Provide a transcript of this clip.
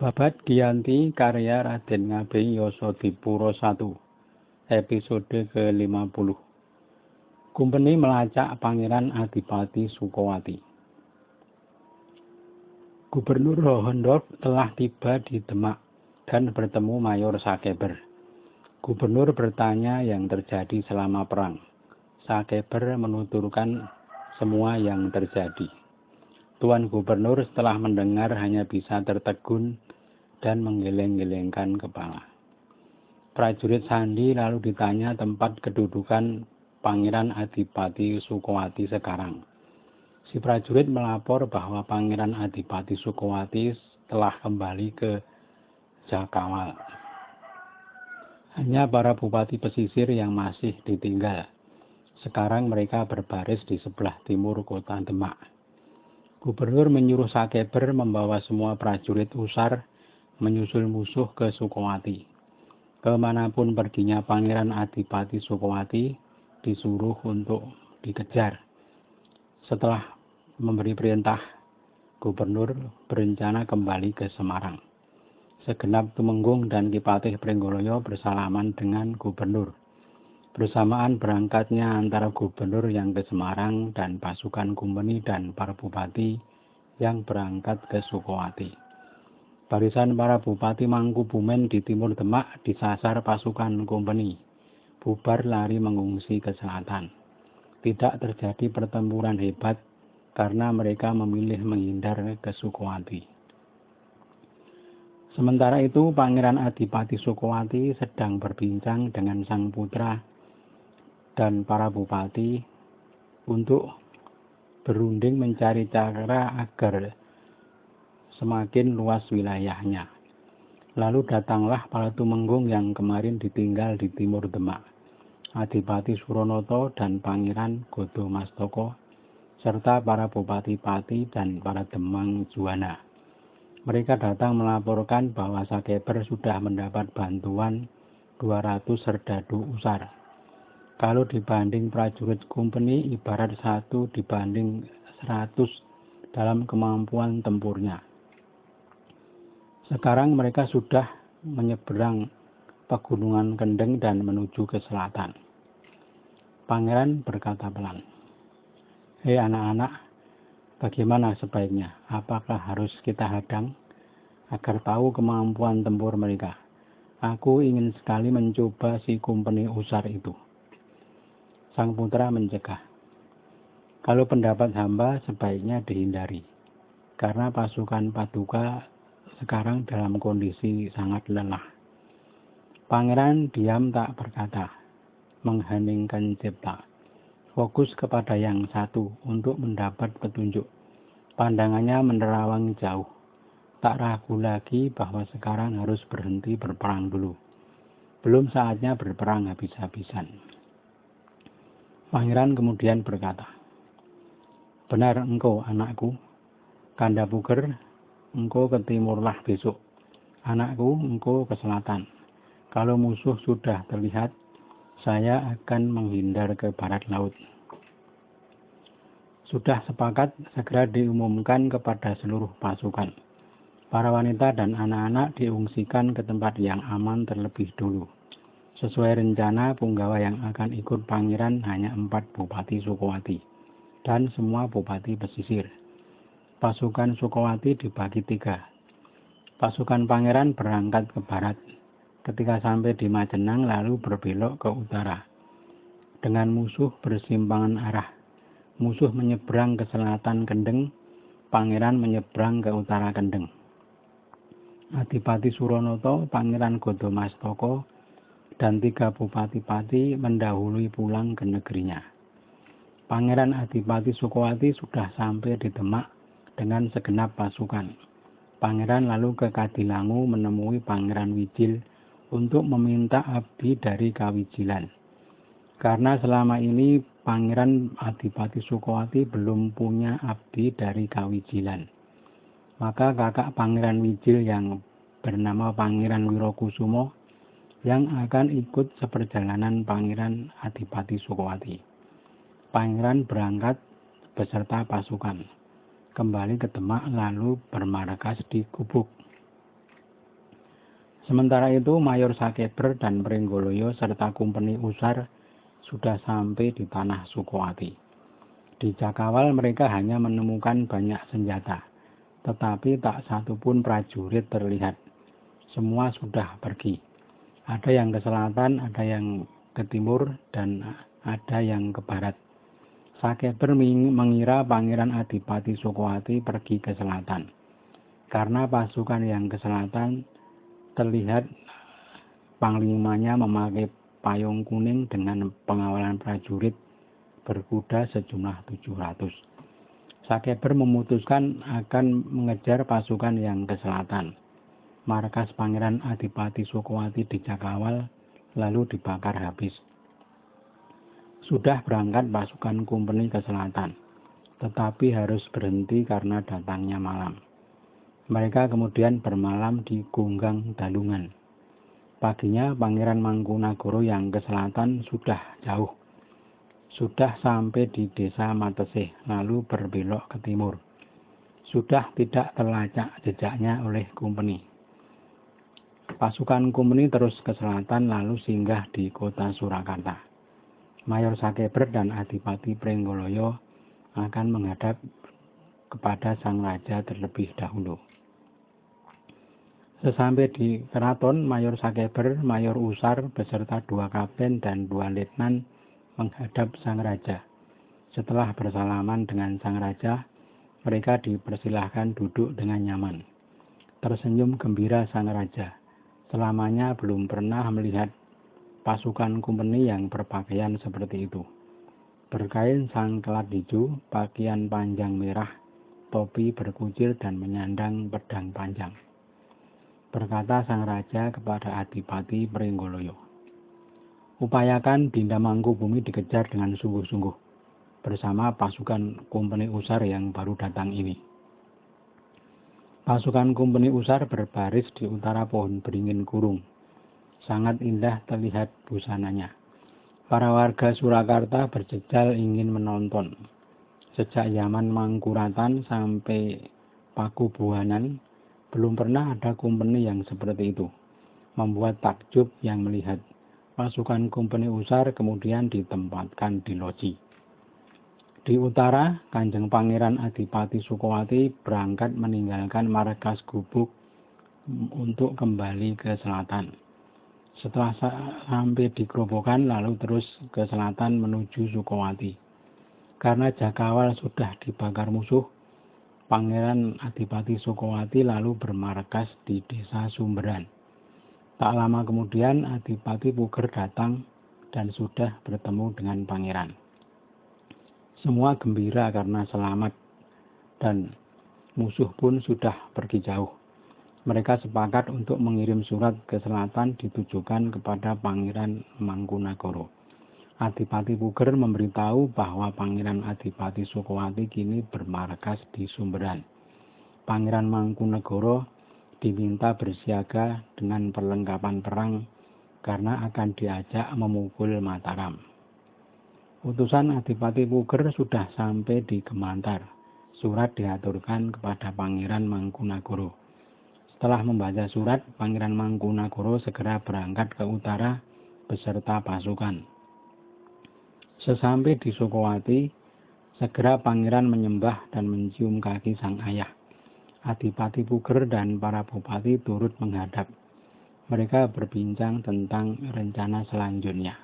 Babad Giyanti karya Raden Ngabei Yasadipura I, episode ke-50. Kumpeni melacak Pangeran Adipati Sukowati. Gubernur Hohendorf telah tiba di Demak dan bertemu Mayor Sakeber. Gubernur bertanya yang terjadi selama perang. Sakeber menuturkan semua yang terjadi. Tuan Gubernur setelah mendengar hanya bisa tertegun dan menggeleng-gelengkan kepala. Prajurit Sandi lalu ditanya tempat kedudukan Pangeran Adipati Sukowati sekarang. Si prajurit melapor bahwa Pangeran Adipati Sukowati telah kembali ke Jakawal. Hanya para bupati pesisir yang masih ditinggal. Sekarang mereka berbaris di sebelah timur kota Demak. Gubernur menyuruh Sakeber membawa semua prajurit Usar menyusul musuh ke Sukowati. Kemanapun perginya Pangeran Adipati Sukowati disuruh untuk dikejar. Setelah memberi perintah, Gubernur berencana kembali ke Semarang. Segenap Tumenggung dan Kipatih Pringgoloyo bersalaman dengan Gubernur. Bersamaan berangkatnya antara gubernur yang ke Semarang dan pasukan kumpeni dan para bupati yang berangkat ke Sukowati. Barisan para bupati Mangkubumen di timur Demak disasar pasukan kumpeni. Bubar lari mengungsi ke selatan. Tidak terjadi pertempuran hebat karena mereka memilih menghindar ke Sukowati. Sementara itu Pangeran Adipati Sukowati sedang berbincang dengan sang putra dan para bupati untuk berunding mencari cara agar semakin luas wilayahnya. Lalu datanglah para Tumenggung yang kemarin ditinggal di timur Demak, Adipati Suronoto dan Pangeran Godomastoko, serta para bupati-pati dan para Demang Juwana. Mereka datang melaporkan bahwa Sakeber sudah mendapat bantuan 200 serdadu Usar. Kalau dibanding prajurit kumpeni ibarat 1 dibanding 100 dalam kemampuan tempurnya. Sekarang mereka sudah menyeberang pegunungan Kendeng dan menuju ke selatan. Pangeran berkata pelan, "Hei anak-anak, bagaimana sebaiknya? Apakah harus kita hadang agar tahu kemampuan tempur mereka? Aku ingin sekali mencoba si kumpeni Usar itu." Sang putra mencegah. Kalau pendapat hamba sebaiknya dihindari, karena pasukan Paduka sekarang dalam kondisi sangat lelah. Pangeran diam tak berkata, mengheningkan cipta, fokus kepada yang satu untuk mendapat petunjuk. Pandangannya menerawang jauh, tak ragu lagi bahwa sekarang harus berhenti berperang dulu. Belum saatnya berperang habis-habisan. Pangeran kemudian berkata, "Benar engkau anakku, Kanda Puger, engkau ke timurlah besok. Anakku, engkau ke selatan. Kalau musuh sudah terlihat, saya akan menghindar ke barat laut." Sudah sepakat, segera diumumkan kepada seluruh pasukan. Para wanita dan anak-anak diungsikan ke tempat yang aman terlebih dulu. Sesuai rencana, punggawa yang akan ikut pangeran hanya 4 bupati Sukowati dan semua bupati pesisir. Pasukan Sukowati dibagi 3. Pasukan pangeran berangkat ke barat. Ketika sampai di Majenang lalu berbelok ke utara. Dengan musuh bersimpangan arah. Musuh menyeberang ke selatan Kendeng, pangeran menyeberang ke utara Kendeng. Adipati Suronoto, Pangeran Godomastoko, dan 3 bupati-pati mendahului pulang ke negerinya. Pangeran Adipati Sukowati sudah sampai di Demak dengan segenap pasukan. Pangeran lalu ke Kadilangu menemui Pangeran Wijil untuk meminta abdi dari Kawijilan. Karena selama ini Pangeran Adipati Sukowati belum punya abdi dari Kawijilan. Maka kakak Pangeran Wijil yang bernama Pangeran Wirokusumo yang akan ikut seperjalanan Pangeran Adipati Sukowati. Pangeran berangkat beserta pasukan, kembali ke Demak lalu bermarkas di Gubuk. Sementara itu Mayor Sakeber dan Pringgoloyo serta Kumpeni Usar sudah sampai di tanah Sukowati. Di Jakawal mereka hanya menemukan banyak senjata, tetapi tak satu pun prajurit terlihat. Semua sudah pergi. Ada yang ke selatan, ada yang ke timur, dan ada yang ke barat. Sakeber mengira Pangeran Adipati Sukowati pergi ke selatan. Karena pasukan yang ke selatan terlihat panglimanya memakai payung kuning dengan pengawalan prajurit berkuda sejumlah 700. Sakeber memutuskan akan mengejar pasukan yang ke selatan. Markas Pangeran Adipati Sukowati di Jakawal lalu dibakar habis. Sudah berangkat pasukan Kumpeni ke selatan, tetapi harus berhenti karena datangnya malam. Mereka kemudian bermalam di Gunggang Dalungan. Paginya Pangeran Mangkunagara yang ke selatan sudah jauh. Sudah sampai di desa Matesih, lalu berbelok ke timur. Sudah tidak terlacak jejaknya oleh Kumpeni. Pasukan Kumpeni terus ke selatan lalu singgah di kota Surakarta. Mayor Sakeber dan Adipati Pringgoloyo akan menghadap kepada sang raja terlebih dahulu. Sesampai di keraton, Mayor Sakeber, Mayor Usar beserta 2 kapten dan 2 letnan menghadap sang raja. Setelah bersalaman dengan sang raja, mereka dipersilahkan duduk dengan nyaman. Tersenyum gembira sang raja. Selamanya belum pernah melihat pasukan Kumpeni yang berpakaian seperti itu. Berkain sangkelat hijau, pakaian panjang merah, topi berkucir dan menyandang pedang panjang. Berkata sang raja kepada Adipati Pringgoloyo, "Upayakan Dinda Mangkubumi dikejar dengan sungguh-sungguh bersama pasukan Kumpeni Usar yang baru datang ini." Pasukan Kumpeni Usar berbaris di utara pohon beringin kurung. Sangat indah terlihat busananya. Para warga Surakarta berjejal ingin menonton. Sejak zaman Mangkuratan sampai Pakubuwanan, belum pernah ada Kumpeni yang seperti itu. Membuat takjub yang melihat. Pasukan Kumpeni Usar kemudian ditempatkan di loji. Di utara, Kanjeng Pangeran Adipati Sukowati berangkat meninggalkan markas gubuk untuk kembali ke selatan. Setelah sampai di Grobogan, lalu terus ke selatan menuju Sukowati. Karena Jakawal sudah dibakar musuh, Pangeran Adipati Sukowati lalu bermarkas di desa Sumberan. Tak lama kemudian Adipati Puger datang dan sudah bertemu dengan pangeran. Semua gembira karena selamat dan musuh pun sudah pergi jauh. Mereka sepakat untuk mengirim surat ke selatan ditujukan kepada Pangeran Mangkunagara. Adipati Puger memberitahu bahwa Pangeran Adipati Sukowati kini bermarkas di Sumberan. Pangeran Mangkunagara diminta bersiaga dengan perlengkapan perang karena akan diajak memukul Mataram. Utusan Adipati Puger sudah sampai di Gemantar. Surat diaturkan kepada Pangeran Mangkunagara. Setelah membaca surat, Pangeran Mangkunagara segera berangkat ke utara beserta pasukan. Sesampai di Sukowati, segera Pangeran menyembah dan mencium kaki sang ayah. Adipati Puger dan para bupati turut menghadap. Mereka berbincang tentang rencana selanjutnya.